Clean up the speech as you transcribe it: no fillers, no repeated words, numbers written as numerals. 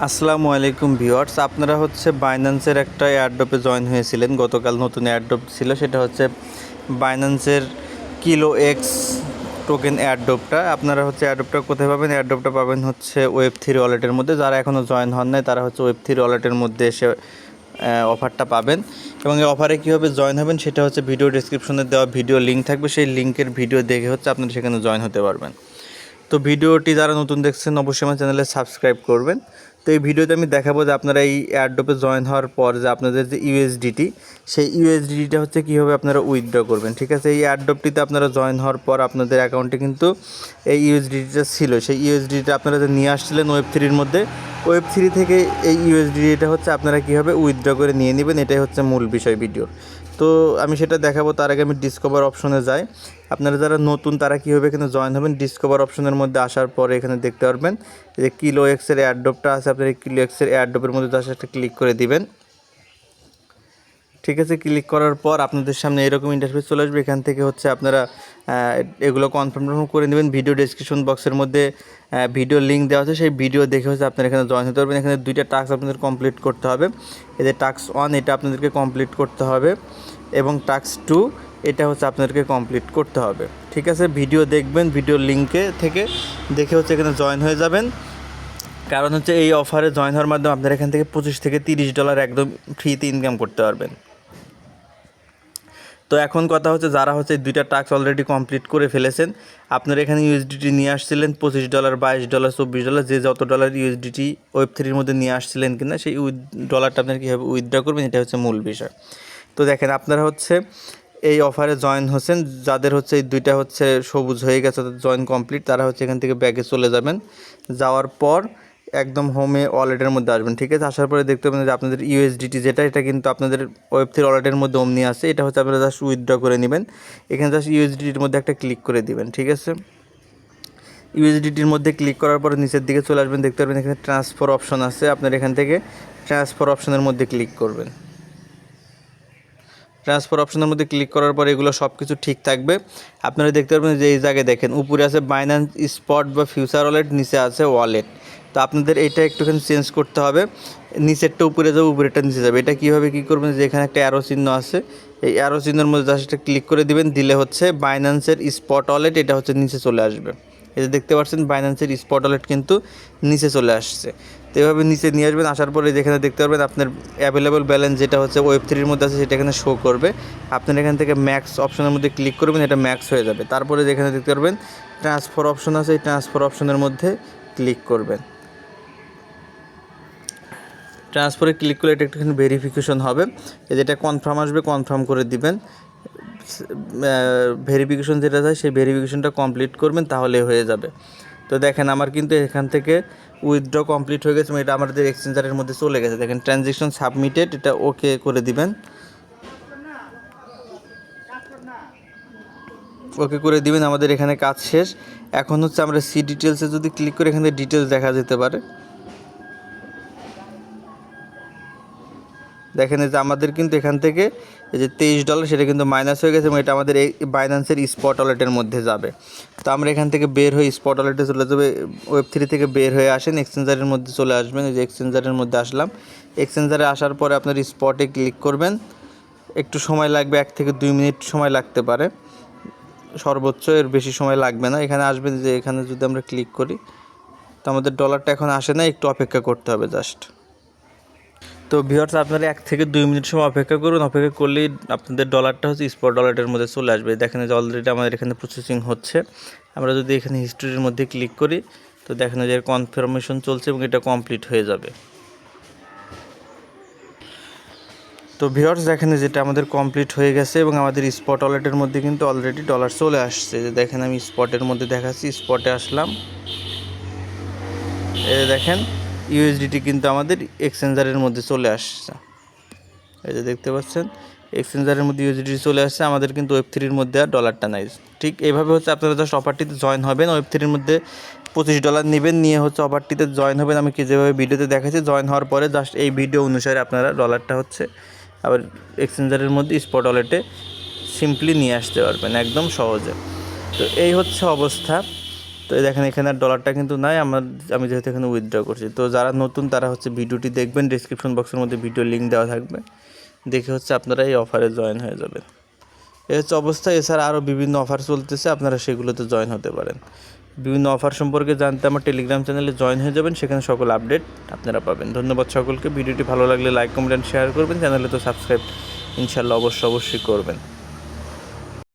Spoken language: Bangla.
আসসালামু আলাইকুম ভিউয়ার্স, আপনারা বাইন্যান্সের একটা এয়ারড্রপে জয়েন হয়েছিলেন। গতকাল নতুন এয়ারড্রপ ছিল, সেটা বাইন্যান্সের কিলো এক্স টোকেন এয়ারড্রপটা। আপনারা এয়ারড্রপটা কোথায় পাবেন? এয়ারড্রপটা পাবেন ওয়েব3 ওয়ালেটের মধ্যে। যারা এখনও জয়েন হন নাই তারা ওয়েব3 ওয়ালেটের মধ্যে এসে অফারটা পাবেন। এবং এই অফারে কীভাবে জয়েন হবেন সেটা ভিডিও ডেসক্রিপশনে দেওয়া ভিডিও লিঙ্ক থাকবে, সেই লিঙ্কের ভিডিও দেখে আপনারা সেখানে জয়েন হতে পারবেন। তো ভিডিওটি যারা নতুন দেখছেন অবশ্যই আমার চ্যানেলে সাবস্ক্রাইব করবেন। তো এই ভিডিওতে আমি দেখাবো যে আপনারা এই এয়ারড্রপে জয়েন হওয়ার পর যে আপনাদের যে ইউএসডিটি, সেই ইউএসডিটিটা কীভাবে আপনারা উইথড্র করবেন। ঠিক আছে, এই এয়ারড্রপটিতে আপনারা জয়েন হওয়ার পর আপনাদের অ্যাকাউন্টে কিন্তু এই ইউএসডিটিটা ছিল। সেই ইউএসডিটিটা আপনারা যে নিয়ে আসছিলেন ওয়েব3-র মধ্যে, ওয়েব3 থেকে এই ইউএসডিটিটা আপনারা কীভাবে উইথড্র করে নিয়ে নেবেন, এটাই মূল বিষয় ভিডিওর। তো আমি সেটা দেখাবো। তার আগে আমি ডিসকভার অপশনে যাই। আপনারা যারা নতুন তারা কীভাবে এখানে জয়েন হবেন, ডিসকভার অপশনের মধ্যে আসার পরে এখানে দেখতে পারবেন যে কিলো এক্সের এয়ারড্রপটা আছে। আপনার এই কিলো এক্সের এয়ারড্রপের মধ্যে জাস্ট একটা ক্লিক করে দিবেন। ঠিক আছে, ক্লিক করার পর আপনাদের সামনে এরকম ইন্টারফেস চলে আসবে। এখান থেকে আপনারা এগুলো কনফার্ম করে নেবেন। ভিডিও ডেসক্রিপশন বক্সের মধ্যে ভিডিও লিঙ্ক দেওয়া আছে, সেই ভিডিও দেখে আপনারা এখানে জয়েন হতে পারবেন। এখানে দুইটা টাস্ক আপনাদের কমপ্লিট করতে হবে। এই যে টাস্ক 1 এটা আপনাদেরকে কমপ্লিট করতে হবে, এবং টাস্ক 2 এটা আপনাদেরকে কমপ্লিট করতে হবে। ঠিক আছে, ভিডিও দেখবেন, ভিডিও লিঙ্কে থেকে দেখে এখানে জয়েন হয়ে যাবেন। কারণ এই অফারে জয়েন হওয়ার মাধ্যমে আপনারা এখান থেকে $25 থেকে $30 একদম ফ্রিতে ইনকাম করতে পারবেন। তো এখন কথা যারা দুইটা টাস্ক অলরেডি কমপ্লিট করে ফেলেছেন, আপনারা এখানে ইউএসডিটি নিয়ে আসছিলেন $25, $22, $24, যে যত ডলার ইউএসডিটি ওয়েব3-র মধ্যে নিয়ে আসছিলেন কিনা, সেই ডলারটা আপনারা কীভাবে উইথড্র করবেন এটা মূল বিষয়। তো দেখেন, আপনারা এই অফারে জয়েন হচ্ছেন, যাদের এই দুইটা সবুজ হয়ে গেছে, তাদের জয়েন কমপ্লিট, তারা এখান থেকে ব্যাগে চলে যাবেন। যাওয়ার পর একদম হোমে ওয়ালেটের মধ্যে আসবেন। ঠিক আছে, আসার পরে দেখতে পাবেন যে আপনাদের ইউএসডিটি যেটা, এটা কিন্তু আপনাদের ওয়েব3 ওয়ালেটের মধ্যে অমনি আছে। এটা আপনারা জাস্ট উইথড্র করে নেবেন। এখানে জাস্ট ইউএসডিটির মধ্যে একটা ক্লিক করে দিবেন। ঠিক আছে, ইউএসডিটির মধ্যে ক্লিক করার পরে নিচের দিকে চলে আসবেন। দেখতে পারবেন এখানে ট্রান্সফার অপশন আছে। আপনারা এখান থেকে ট্রান্সফার অপশনের মধ্যে ক্লিক করবেন। ট্রান্সফার অপশনের মধ্যে ক্লিক করার পরে এগুলো সব কিছু ঠিক থাকবে। আপনারা দেখতে পারবেন যে এই জায়গায় দেখেন উপরে আছে বাইন্যান্স স্পট বা ফিউচার ওয়ালেট, নিচে আছে ওয়ালেট। তো আপনাদের এটা একটুখানি চেঞ্জ করতে হবে। নিচেরটা উপরে যাবে, উপরেরটা নিচে যাবে। এটা কীভাবে কী করবেন, যে এখানে একটা অ্যারো চিহ্ন আছে, এই অ্যারো চিহ্নের মধ্যে জাস্ট ক্লিক করে দিবেন। দিলে বাইন্যান্সের স্পট ওয়ালেট এটা নিচে চলে আসবে। এই যে দেখতে পাচ্ছেন বাইন্যান্সের স্পট ওয়ালেট কিন্তু নিচে চলে আসছে। তো এভাবে নিচে নিয়ে আসবেন। আসার পরে যেখানে দেখতে পারবেন আপনার অ্যাভেলেবল ব্যালেন্স যেটা ওয়েব3-র মধ্যে আছে, সেটা এখানে শো করবে। আপনার এখান থেকে ম্যাক্স অপশনের মধ্যে ক্লিক করবেন, এটা ম্যাক্স হয়ে যাবে। তারপরে যেখানে দেখতে পারবেন ট্রান্সফার অপশন আছে, এই ট্রান্সফার অপশনের মধ্যে ক্লিক করবেন। ট্রান্সফারে ক্লিক করলে এটা একটুখানি ভেরিফিকেশন হবে। যেটা কনফার্ম আসবে, কনফার্ম করে দিবেন। ভেরিফিকেশন যেটা যায় সেই ভেরিফিকেশনটা কমপ্লিট করবেন, তাহলে হয়ে যাবে। তো দেখেন আমার কিন্তু এখান থেকে উইথড্র কমপ্লিট হয়ে গেছে, এটা আমাদের এক্সচেঞ্জারের মধ্যে চলে গেছে। দেখেন ট্রানজ্যাকশন সাবমিটেড, এটা ওকে করে দিবেন। ওকে করে দিবেন, আমাদের এখানে কাজ শেষ। এখন আমরা সি ডিটেলসে যদি ক্লিক করি, এখানে ডিটেলস দেখা যেতে পারে। দেখেন যে আমাদের কিন্তু এখান থেকে এই যে $23 সেটা কিন্তু মাইনাস হয়ে গেছে, এবং এটা আমাদের এই বাইন্যান্সের স্পট ওয়ালেটের মধ্যে যাবে। তো আমরা এখান থেকে বের হয়ে স্পট ওয়ালেটে চলে যাবে। ওয়েব3 থেকে বের হয়ে আসেন, এক্সচেঞ্জারের মধ্যে চলে আসবেন। এই যে এক্সচেঞ্জারের মধ্যে আসলাম। এক্সচেঞ্জারে আসার পরে আপনার স্পটে ক্লিক করবেন। একটু সময় লাগবে, 1 থেকে 2 মিনিট সময় লাগতে পারে সর্বোচ্চ, এর বেশি সময় লাগবে না। এখানে আসবেন, যে এখানে যদি আমরা ক্লিক করি, তো আমাদের ডলারটা এখন আসে না, একটু অপেক্ষা করতে হবে জাস্ট। তো ভিউয়ার্স, আপনারা 1 থেকে 2 মিনিট সময় অপেক্ষা করুন। অপেক্ষা করলেই আপনাদের ডলারটা স্পট ডলারের মধ্যে চলে আসবে। দেখেন যে অলরেডি আমাদের এখানে প্রসেসিং হচ্ছে। আমরা যদি এখানে হিস্ট্রির মধ্যে ক্লিক করি, তো দেখেন যে কনফার্মেশন চলছে এবং এটা কমপ্লিট হয়ে যাবে। তো ভিউয়ার্স, দেখেন যেটা আমাদের কমপ্লিট হয়ে গেছে, এবং আমাদের স্পট ওয়ালেটের মধ্যে কিন্তু অলরেডি ডলার চলে আসছে। যে দেখেন আমি স্পটের মধ্যে দেখাচ্ছি, স্পটে আসলাম। এই দেখেন ইউএসডিটি কিন্তু আমাদের এক্সচেঞ্জারের মধ্যে চলে আসছে। এই যে দেখতে পাচ্ছেন এক্সচেঞ্জারের মধ্যে ইউএসডিটি চলে আসছে। আমাদের কিন্তু ওয়েব3-র মধ্যে আর ডলারটা নাই। ঠিক এইভাবে আপনারা জাস্ট অফারটিতে জয়েন হবেন। ওয়েব3-র মধ্যে $25 নেবেন, নিয়ে অফারটিতে জয়েন হবেন। আমি যেভাবে ভিডিওতে দেখাচ্ছি, জয়েন হওয়ার পরে জাস্ট এই ভিডিও অনুসারে আপনারা ডলারটা আবার এক্সচেঞ্জারের মধ্যে স্পট ওয়ালেটে সিম্পলি নিয়ে আসতে পারবেন একদম সহজে। তো এই অবস্থা। তো এই দেখেন এখানে আর ডলারটা কিন্তু নাই, আমি যেহেতু এখানে উইথড্র করছি। তো যারা নতুন তারা হচ্ছে ভিডিওটি দেখবেন, ডিসক্রিপশন বক্সের মধ্যে ভিডিও লিঙ্ক দেওয়া থাকবে, দেখে হচ্ছে আপনারা এই অফারে জয়েন হয়ে যাবেন। এই হচ্ছে অবস্থা। এছাড়া আরও বিভিন্ন অফার চলতেছে, আপনারা সেগুলোতে জয়েন হতে পারেন। বিভিন্ন অফার সম্পর্কে জানতে আমার টেলিগ্রাম চ্যানেলে জয়েন হয়ে যাবেন, সেখানে সকল আপডেট আপনারা পাবেন। ধন্যবাদ সকলকে। ভিডিওটি ভালো লাগলে লাইক, কমেন্ট, শেয়ার করবেন। চ্যানেলে তো সাবস্ক্রাইব ইনশাল্লাহ অবশ্যই করবেন।